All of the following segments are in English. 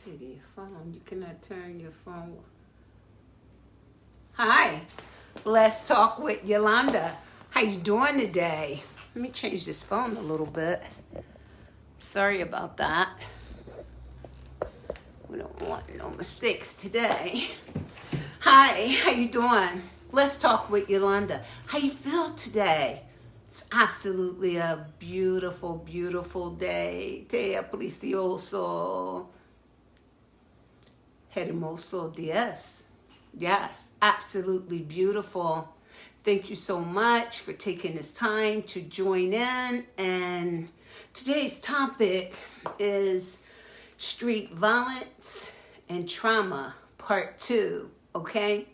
to your phone. You cannot turn your phone. Hi, let's talk with Yolanda. How you doing today? Let me change this phone a little bit. Sorry about that. We don't want no mistakes today. Hi, how you doing? Let's talk with Yolanda. How you feel today? It's absolutely a beautiful, beautiful day. Te aprecioso. Hermoso días. Yes, absolutely beautiful. Thank you so much for taking this time to join in. And today's topic is street violence and trauma, part 2, okay?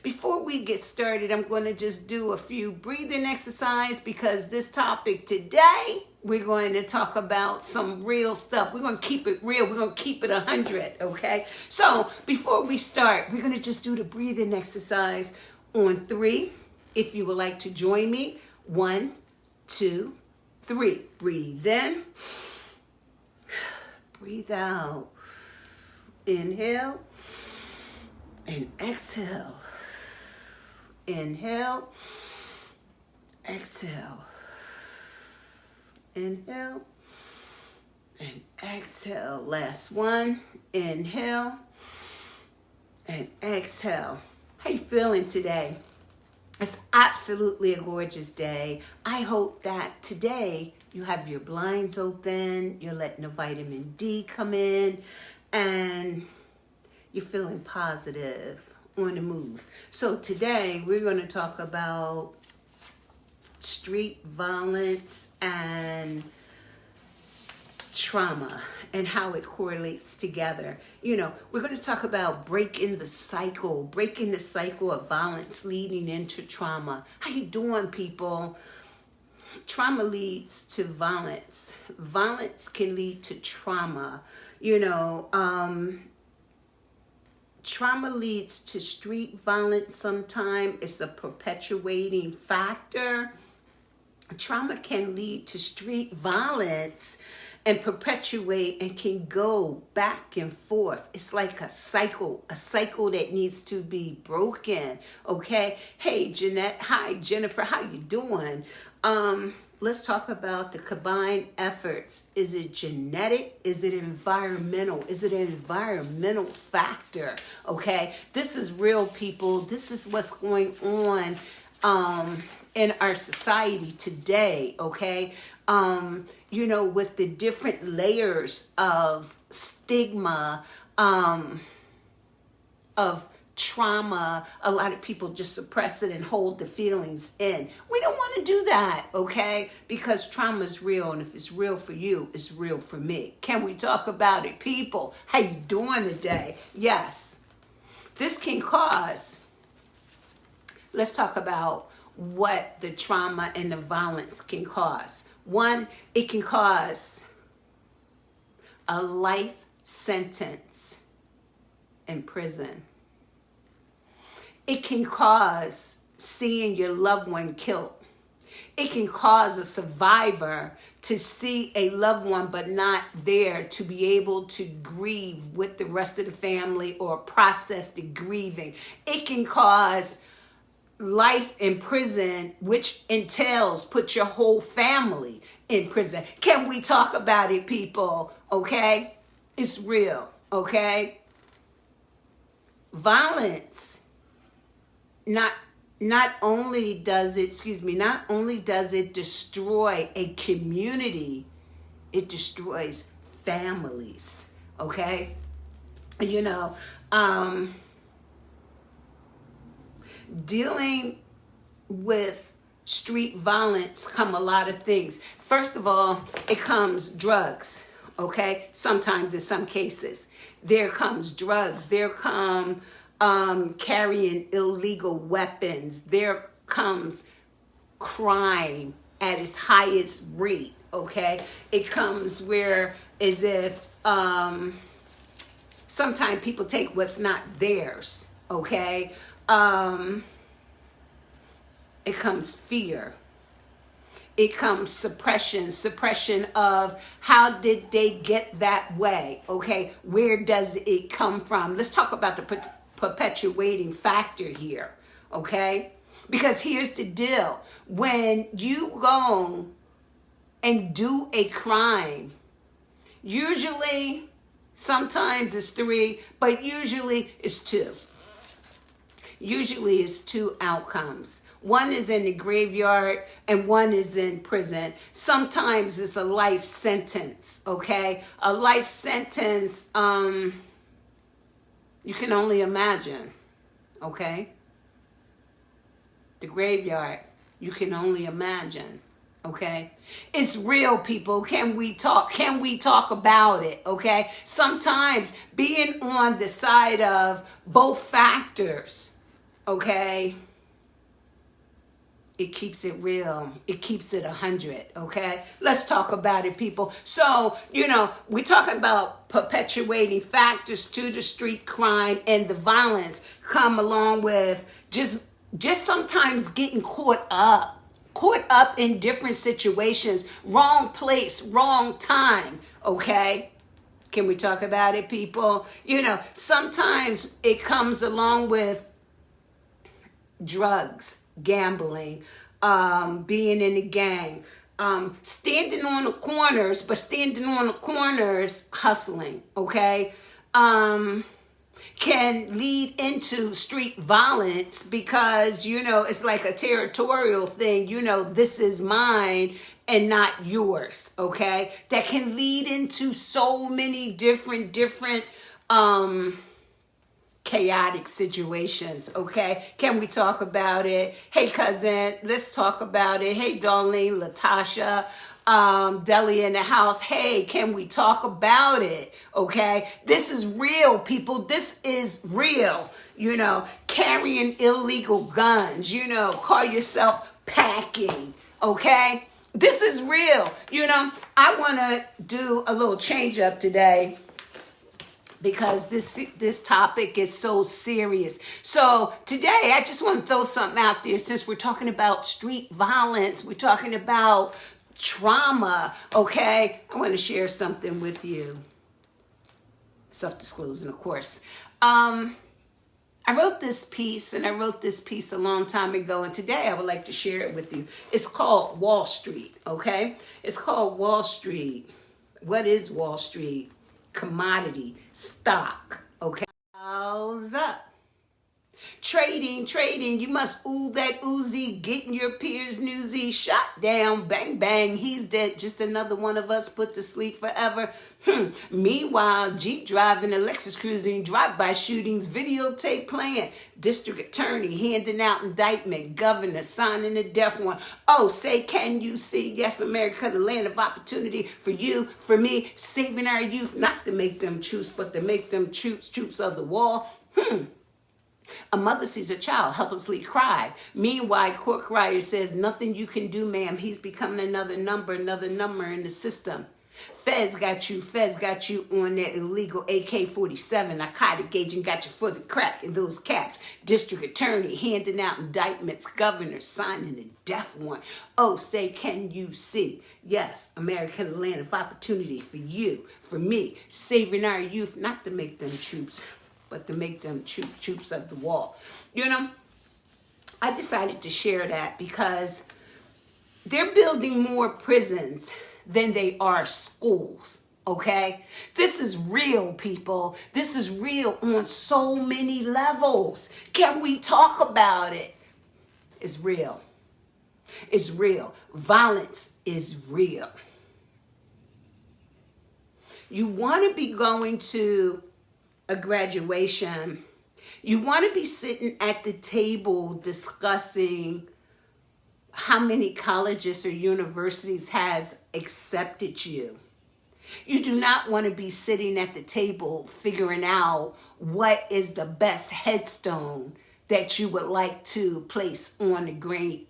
Before we get started, I'm going to just do a few breathing exercise because this topic today, we're going to talk about some real stuff. We're going to keep it real. We're going to keep it 100, okay? So before we start, we're going to just do the breathing exercise on 3. If you would like to join me, 1, 2, 3. Breathe in. Breathe out. Inhale and exhale. Inhale, exhale. Inhale and exhale. Last one. Inhale and exhale. How you feeling today? It's absolutely a gorgeous day. I hope that today you have your blinds open, you're letting the vitamin D come in, and you're feeling positive, on the move. So today we're going to talk about street violence and trauma and how it correlates together. You know, we're going to talk about breaking the cycle of violence leading into trauma. How you doing, people? Trauma leads to violence. Violence can lead to trauma. You know, trauma leads to street violence sometimes. It's a perpetuating factor. Trauma can lead to street violence and perpetuate and can go back and forth. It's like a cycle that needs to be broken, okay? Hey, Jeanette. Hi, Jennifer. How you doing? Let's talk about the combined efforts. Is it genetic? Is it environmental? Is it an environmental factor? Okay, this is real, people. This is what's going on in our society today, okay? You know, with the different layers of stigma, of trauma, a lot of people just suppress it and hold the feelings in. We don't want to do that, okay? Because trauma is real, and if it's real for you, it's real for me. Can we talk about it, people? How you doing today? Yes. This can cause, let's talk about what the trauma and the violence can cause. 1, it can cause a life sentence in prison. It can cause seeing your loved one killed. It can cause a survivor to see a loved one but not there to be able to grieve with the rest of the family or process the grieving. It can cause life in prison, which entails put your whole family in prison. Can we talk about it, people? Okay? It's real, okay? Violence not only does it destroy a community, it destroys families, okay? You know, dealing with street violence come a lot of things. First of all, it comes drugs, okay? Sometimes, in some cases, there comes drugs. There come carrying illegal weapons. There comes crime at its highest rate, okay? It comes where as if sometimes people take what's not theirs, okay? It comes fear. it comes suppression of how did they get that way, okay? Where does it come from? Let's talk about the perpetuating factor here, okay? Because here's the deal. When you go and do a crime, usually, sometimes it's 3, but usually it's 2. Usually it's 2 outcomes. One is in the graveyard and one is in prison. Sometimes it's a life sentence, okay? A life sentence, you can only imagine, okay? The graveyard, you can only imagine, okay? It's real, people. Can we talk? Can we talk about it, okay? Sometimes being on the side of both factors, okay, it keeps it real. It keeps it 100, okay? Let's talk about it, people. So, we're talking about perpetuating factors to the street crime and the violence come along with just sometimes getting caught up in different situations, wrong place, wrong time, okay? Can we talk about it, people? Sometimes it comes along with drugs, gambling, being in a gang, standing on the corners hustling, okay? Can lead into street violence because, it's like a territorial thing. This is mine and not yours, okay? That can lead into so many different chaotic situations, okay? Can we talk about it? Hey, cousin, let's talk about it. Hey, Darlene, Latasha, Deli in the house. Hey, can we talk about it? Okay? This is real, people. This is real. Carrying illegal guns, call yourself packing, okay? This is real. I want to do a little change up today because this topic is so serious. So today, I just want to throw something out there since we're talking about street violence. We're talking about trauma, okay? I want to share something with you. Self-disclosing, of course. I wrote this piece a long time ago, and today I would like to share it with you. It's called Wall Street, okay? It's called Wall Street. What is Wall Street? Commodity, stock, okay? How's up? Trading, you must ooh that Uzi, getting your peers newsy, shot down, bang, bang, he's dead, just another one of us put to sleep forever. Meanwhile, Jeep driving, Lexus cruising, drive-by shootings, videotape playing, district attorney handing out indictment, governor signing a death warrant. Oh, say, can you see? Yes, America, the land of opportunity for you, for me, saving our youth, not to make them troops, but to make them troops of the wall. A mother sees a child helplessly cry. Meanwhile, court crier says, nothing you can do, ma'am. He's becoming another number in the system. Feds got you on that illegal AK-47. Narcotic agent got you for the crack in those caps. District attorney handing out indictments. Governor signing a death warrant. Oh, say, can you see? Yes, America, the land of opportunity for you, for me. Saving our youth, not to make them troops, but to make them troops of the wall. I decided to share that because they're building more prisons than they are schools, okay? This is real, people. This is real on so many levels. Can we talk about it? It's real. It's real. Violence is real. You want to be going to a graduation. You want to be sitting at the table discussing how many colleges or universities has accepted you. You do not want to be sitting at the table figuring out what is the best headstone that you would like to place on the grave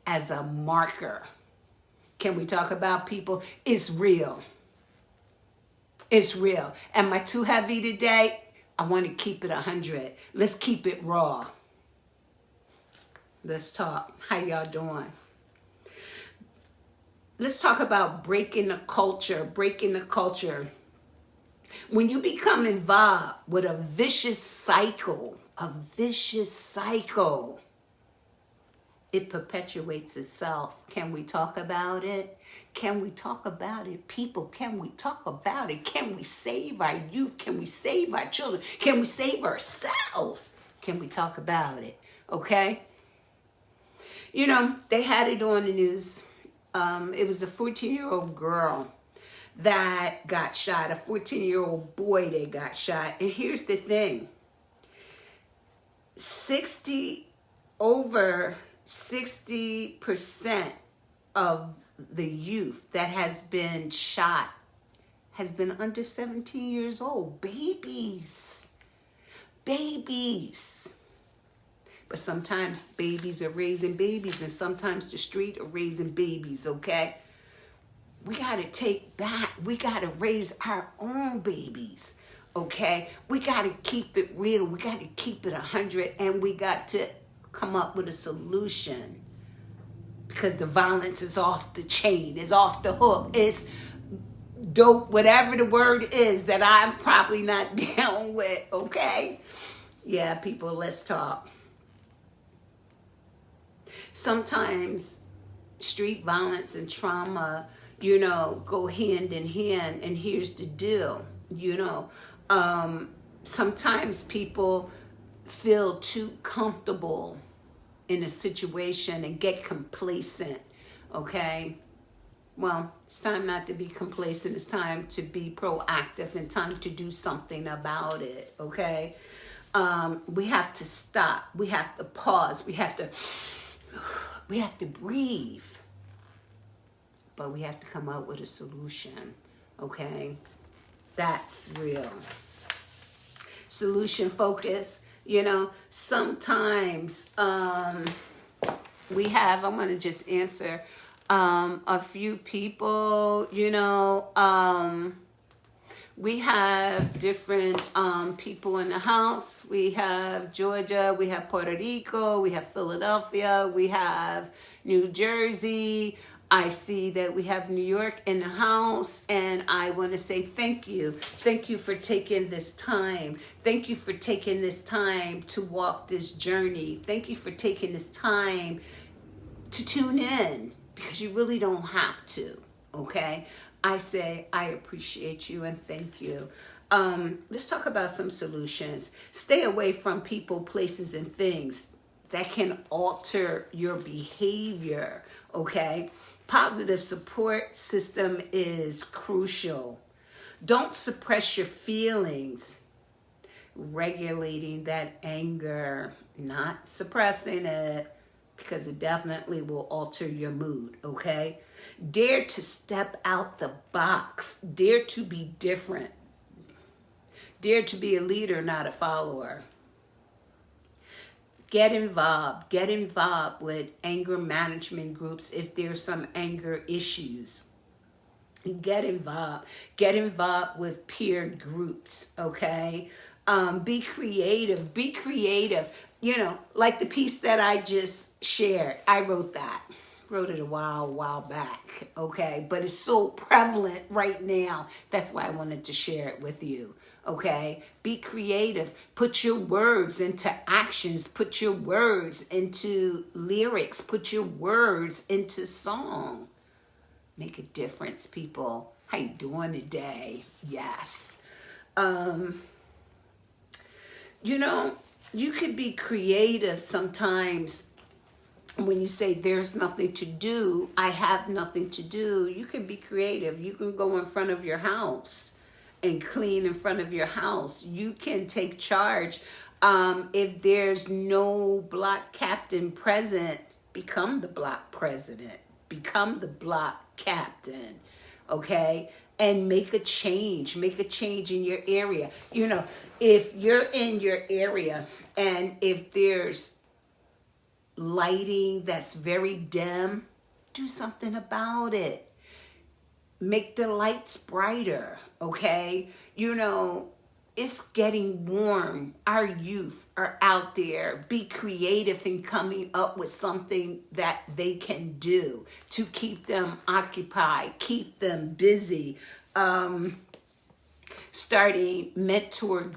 as a marker. Can we talk about people? It's real. It's real. Am I too heavy today? I want to keep it 100. Let's keep it raw. Let's talk. How y'all doing? Let's talk about breaking the culture. Breaking the culture. When you become involved with a vicious cycle, it perpetuates itself. Can we talk about it? Can we talk about it? People, can we talk about it? Can we save our youth? Can we save our children? Can we save ourselves? Can we talk about it? Okay? You know, they had it on the news. It was a 14-year-old girl that got shot, a 14-year-old boy that got shot. And here's the thing. Over 60% of the youth that has been shot has been under 17 years old. Babies. But sometimes babies are raising babies, and sometimes the street are raising babies, okay? We got to take back. We got to raise our own babies, okay? We got to keep it real. We got to keep it 100, and we got to come up with a solution, because the violence is off the chain. It's off the hook. It's dope, whatever the word is that I'm probably not down with, okay? Yeah, people, let's talk. Sometimes street violence and trauma, you know, go hand in hand. And here's the deal, you know, sometimes people feel too comfortable in a situation and get complacent, okay? Well, it's time not to be complacent. It's time to be proactive and time to do something about it, okay? We have to stop. We have to pause. We have to breathe. But we have to come up with a solution, okay? That's real. Solution focus, you know, sometimes we have, I'm going to just answer a few people, you know, we have different people in the house. We have Georgia, we have Puerto Rico, we have Philadelphia, we have New Jersey. I see that we have New York in the house, and I want to say thank you. Thank you for taking this time. Thank you for taking this time to walk this journey. Thank you for taking this time to tune in, because you really don't have to, okay? I say I appreciate you and thank you. Let's talk about some solutions. Stay away from people, places, and things that can alter your behavior, okay? Positive support system is crucial. Don't suppress your feelings. Regulating that anger, not suppressing it, because it definitely will alter your mood, okay? Dare to step out the box. Dare to be different. Dare to be a leader, not a follower. Get involved. Get involved with anger management groups if there's some anger issues. Get involved. Get involved with peer groups, okay? Be creative. Be creative. You know, like the piece that I just shared. I wrote that. Wrote it a while back, okay? But it's so prevalent right now. That's why I wanted to share it with you, okay? Be creative. Put your words into actions. Put your words into lyrics. Put your words into song. Make a difference, people. How you doing today? Yes. You know, you could be creative sometimes. When you say there's nothing to do, I have nothing to do, you can be creative. You can go in front of your house and clean in front of your house. You can take charge. If there's no block captain present, become the block president. Become the block captain, okay? And make a change. Make a change in your area. You know, if you're in your area and if there's lighting that's very dim, do something about it. Make the lights brighter, okay? You know, it's getting warm. Our youth are out there. Be creative in coming up with something that they can do to keep them occupied, keep them busy. Starting mentoring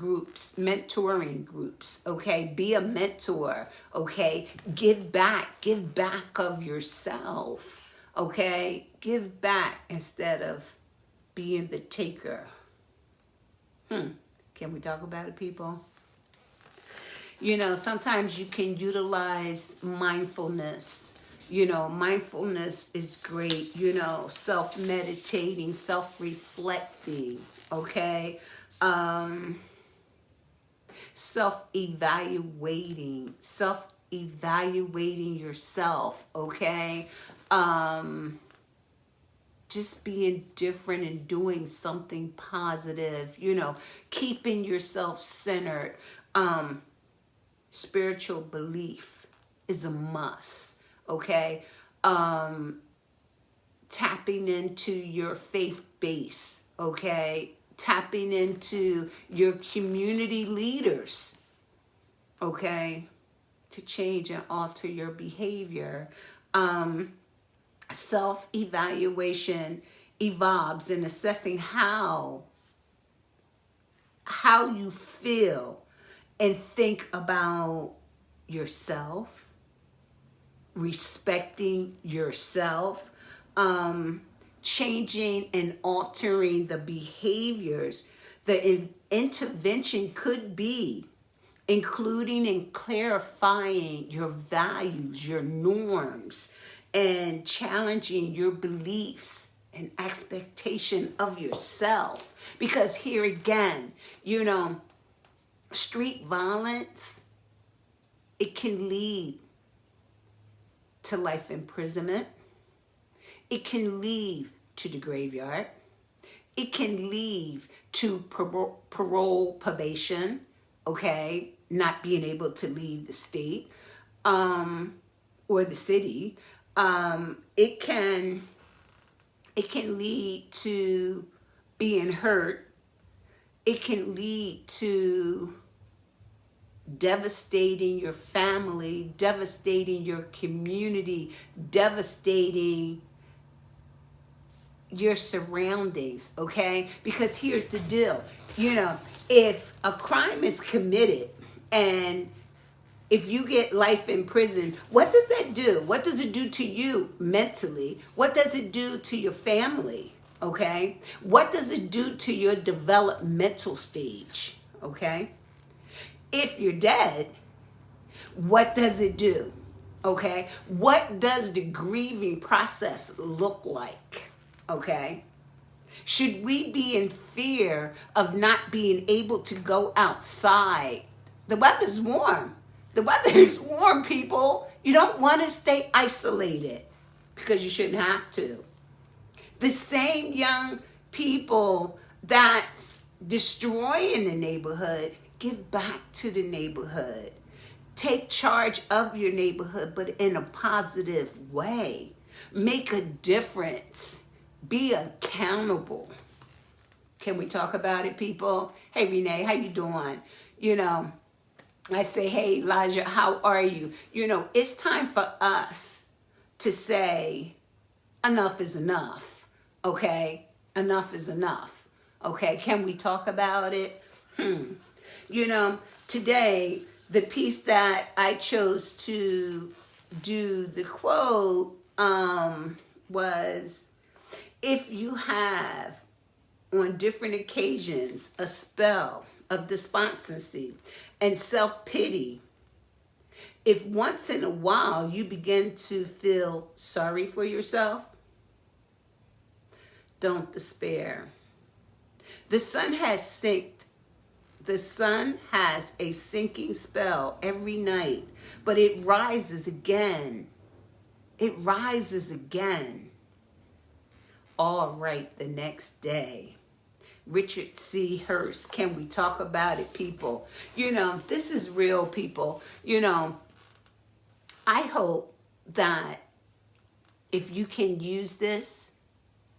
groups, okay? Be a mentor, okay? Give back of yourself, okay? Give back instead of being the taker. Can we talk about it, people? You know, sometimes you can utilize mindfulness. You know, mindfulness is great. You know, self-meditating, self-reflecting, okay? Self-evaluating yourself, okay? Just being different and doing something positive, you know, keeping yourself centered. Spiritual belief is a must, okay? Tapping into your faith base, okay? Tapping into your community leaders, okay? To change and alter your behavior. Self-evaluation evolves in assessing how you feel and think about yourself, respecting yourself, changing and altering the behaviors. The intervention could be including and clarifying your values, your norms, and challenging your beliefs and expectation of yourself. Because here again, you know, street violence, it can lead to life imprisonment. It can lead to the graveyard. It can lead to parole probation, okay? Not being able to leave the state or the city. It can lead to being hurt. It can lead to devastating your family, devastating your community, devastating your surroundings, okay? Because here's the deal. You know, if a crime is committed and if you get life in prison, what does that do? What does it do to you mentally? What does it do to your family? Okay? What does it do to your developmental stage? Okay? If you're dead, what does it do? Okay? What does the grieving process look like? Okay? Should we be in fear of not being able to go outside? The weather's warm. The weather is warm, people. You don't want to stay isolated because you shouldn't have to. The same young people that's destroying the neighborhood, give back to the neighborhood. Take charge of your neighborhood, but in a positive way. Make a difference. Be accountable. Can we talk about it, people? Hey, Renee, how you doing? You know, I say, hey, Elijah, how are you? You know, it's time for us to say, enough is enough, okay? Enough is enough, okay? Can we talk about it? You know, today, the piece that I chose to do the quote was, if you have, on different occasions, a spell of despondency and self-pity, if once in a while you begin to feel sorry for yourself, don't despair. The sun has a sinking spell every night, but it rises again. It rises again. All right, the next day. Richard C. Hurst, can we talk about it, people? You know, this is real, people. You know, I hope that if you can use this,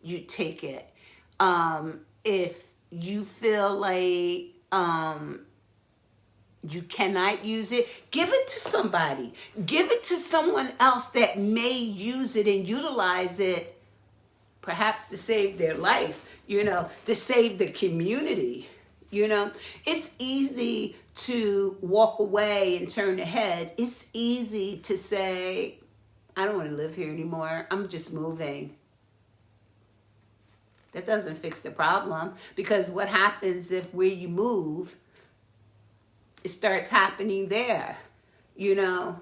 you take it. If you feel like you cannot use it, give it to somebody. Give it to someone else that may use it and utilize it, perhaps to save their life, to save the community. It's easy to walk away and turn ahead. It's easy to say, I don't want to live here anymore. I'm just moving. That doesn't fix the problem, because what happens if where you move, it starts happening there, If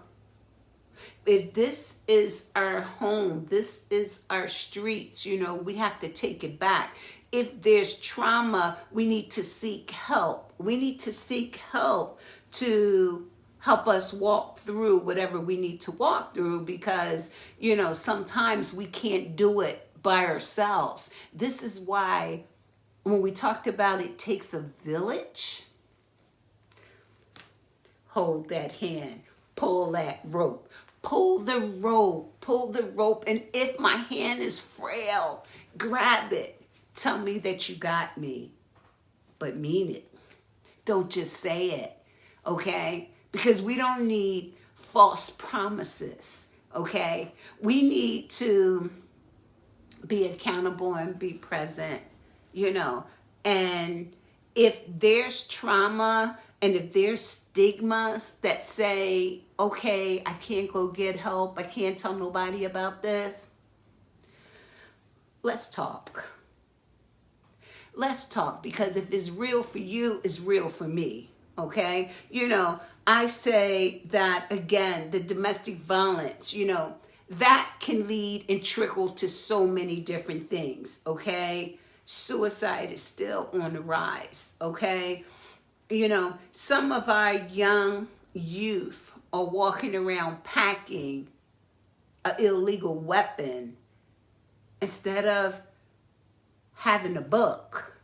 this is our home, this is our streets, we have to take it back. If there's trauma, we need to seek help. We need to seek help to help us walk through whatever we need to walk through, because, sometimes we can't do it by ourselves. This is why when we talked about it takes a village, hold that hand, pull that rope, pull the rope. And if my hand is frail, grab it. Tell me that you got me, but mean it. Don't just say it, okay? Because we don't need false promises, okay? We need to be accountable and be present, And if there's trauma and if there's stigmas that say, okay, I can't go get help, I can't tell nobody about this, let's talk. Let's talk, because if it's real for you, it's real for me, okay? I say that, again, the domestic violence, that can lead and trickle to so many different things, okay? Suicide is still on the rise, okay? Some of our young youth are walking around packing an illegal weapon instead of having a book,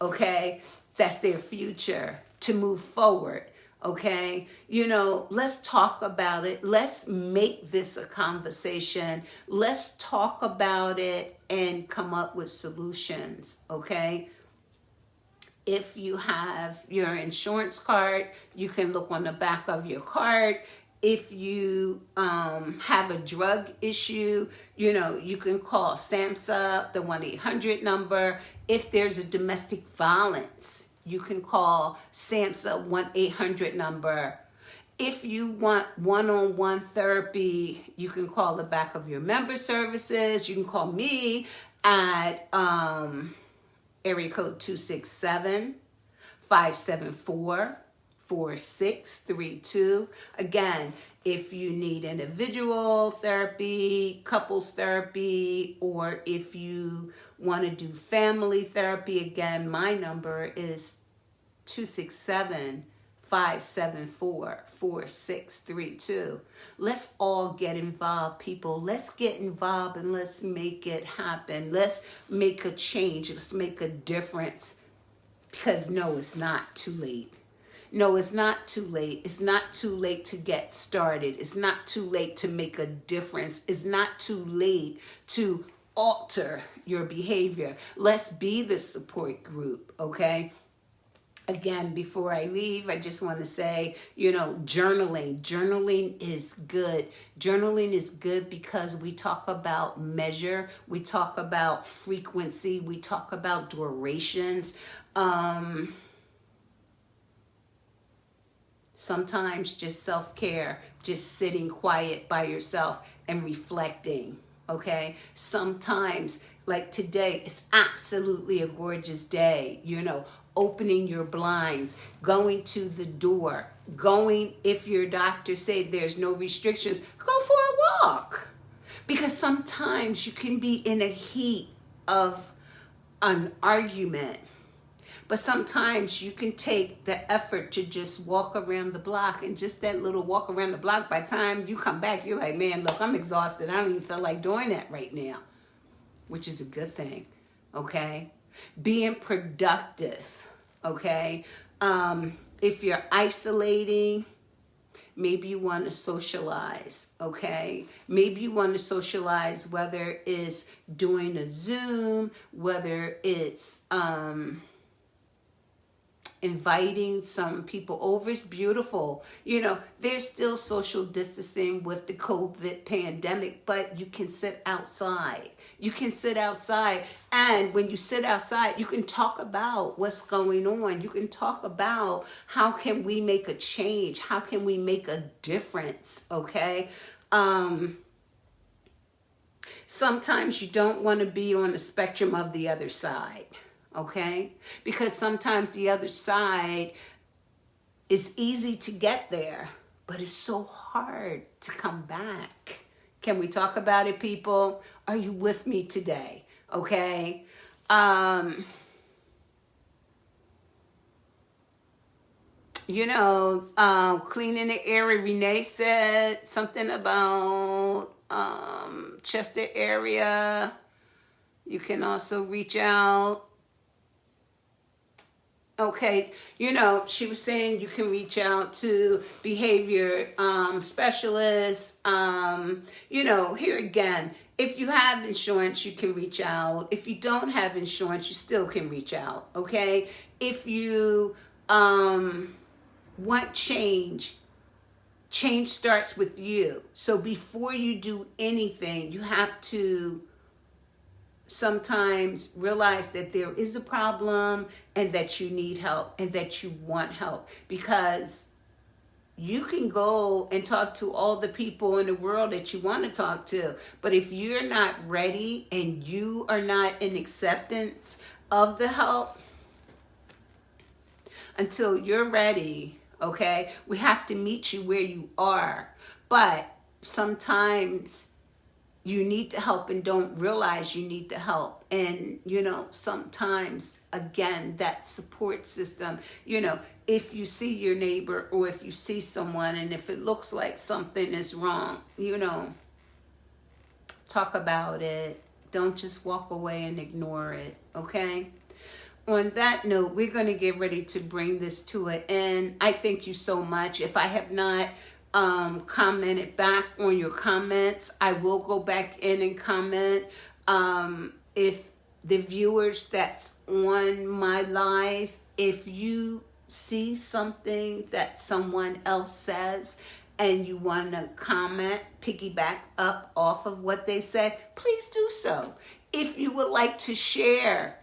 okay? That's their future to move forward, okay? Let's talk about it. Let's make this a conversation. Let's talk about it and come up with solutions, okay? If you have your insurance card, you can look on the back of your card. If you have a drug issue, you can call SAMHSA, the 1-800 number. If there's a domestic violence, you can call SAMHSA 1-800 number. If you want one-on-one therapy, you can call the back of your member services. You can call me at area code 267-574-4632. Again, if you need individual therapy, couples therapy, or if you want to do family therapy, again, my number is 267-574-4632. Let's all get involved, people. Let's get involved and let's make it happen. Let's make a change. Let's make a difference. Because no, it's not too late. No, it's not too late. It's not too late to get started. It's not too late to make a difference. It's not too late to alter your behavior. Let's be the support group, okay? Again, before I leave, I just want to say, journaling. Journaling is good. Journaling is good because we talk about measure. We talk about frequency. We talk about durations. Sometimes just self-care, just sitting quiet by yourself and reflecting, okay? Sometimes, like today, it's absolutely a gorgeous day, opening your blinds, going to the door, if your doctor say there's no restrictions, go for a walk. Because sometimes you can be in a heat of an argument, but sometimes you can take the effort to just walk around the block, and just that little walk around the block, by the time you come back, you're like, man, look, I'm exhausted. I don't even feel like doing that right now, which is a good thing, okay? Being productive, okay? If you're isolating, maybe you want to socialize, okay? Maybe you want to socialize, whether it's doing a Zoom, whether it's inviting some people over is beautiful. You know, there's still social distancing with the COVID pandemic, but you can sit outside. You can sit outside, and when you sit outside, you can talk about what's going on. You can talk about how can we make a change? How can we make a difference? Okay. Sometimes you don't want to be on the spectrum of the other side. Okay? Because sometimes the other side is easy to get there, but it's so hard to come back. Can we talk about it, people? Are you with me today? Okay? Cleaning the area, Renee said something about Chester area. You can also reach out. Okay, she was saying you can reach out to behavior specialists. Here again, if you have insurance, you can reach out. If you don't have insurance, you still can reach out, okay? If you want change starts with you. So before you do anything, you have to sometimes realize that there is a problem and that you need help and that you want help, because you can go and talk to all the people in the world that you want to talk to, but if you're not ready and you are not in acceptance of the help until you're ready, okay, we have to meet you where you are. But sometimes you need to help and don't realize you need to help. And, sometimes, again, that support system, if you see your neighbor or if you see someone and if it looks like something is wrong, talk about it. Don't just walk away and ignore it, okay? On that note, we're going to get ready to bring this to an end. I thank you so much. If I have not commented back on your comments, I will go back in and comment. If the viewers that's on my live, if you see something that someone else says and you want to comment, piggyback up off of what they said, please do so. If you would like to share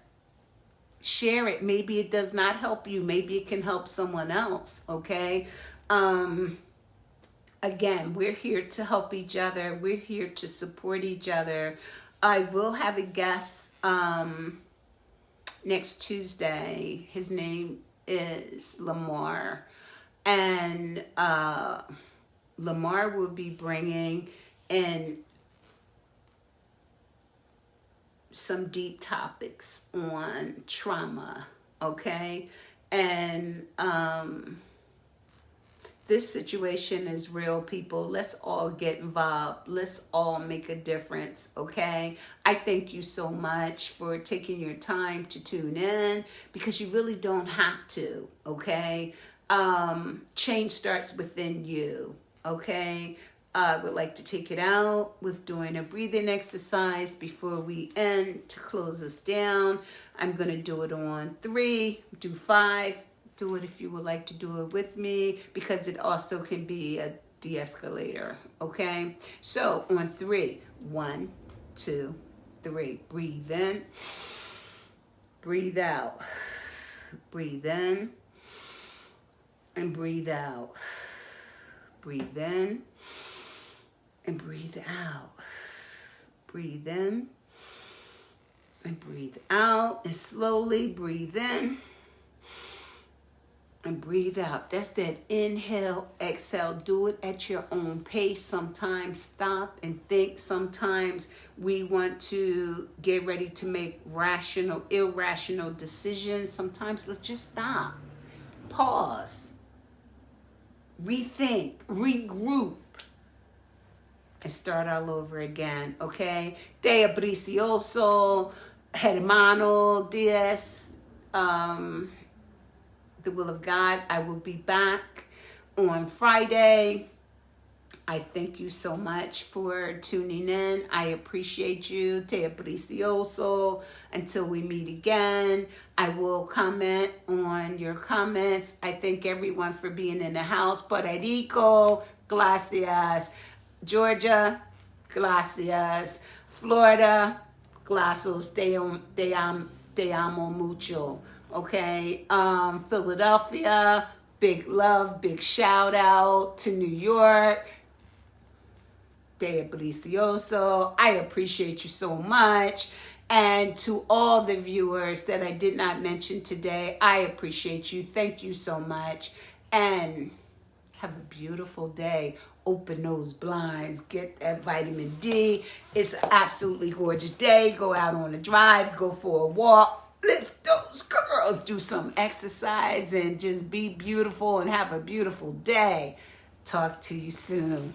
it. Maybe it does not help you. Maybe it can help someone else, okay? Again, we're here to help each other. We're here to support each other. I will have a guest next Tuesday. His name is Lamar. And Lamar will be bringing in some deep topics on trauma, okay? And this situation is real, people. Let's all get involved. Let's all make a difference, okay? I thank you so much for taking your time to tune in, because you really don't have to, okay? Change starts within you, okay? I would like to take it out with doing a breathing exercise before we end to close us down. I'm going to do it on 3, do 5. Do it if you would like to do it with me, because it also can be a de-escalator, okay? So on 3, 1, 2, 3. Breathe in, breathe out, breathe in, and breathe out. Breathe in and breathe out. Breathe in and breathe out, and slowly breathe in and breathe out. That's that inhale, exhale. Do it at your own pace. Sometimes stop and think. Sometimes we want to get ready to make rational, irrational decisions. Sometimes let's just stop, pause, rethink, regroup, and start all over again, okay? Te aprecio, hermano, Dios, the will of God. I will be back on Friday I thank you so much for tuning in. I appreciate you. Te aprecioso. Until we meet again, I will comment on your comments. I thank everyone for being in the house. Puerto Rico, gracias. Georgia, gracias. Florida, gracias. Te amo mucho. Okay. Philadelphia, big love, big shout out to New York. De Aprecioso. I appreciate you so much. And to all the viewers that I did not mention today, I appreciate you. Thank you so much. And have a beautiful day. Open those blinds. Get that vitamin D. It's an absolutely gorgeous day. Go out on a drive. Go for a walk. Lift those curls. Do some exercise and just be beautiful and have a beautiful day. Talk to you soon.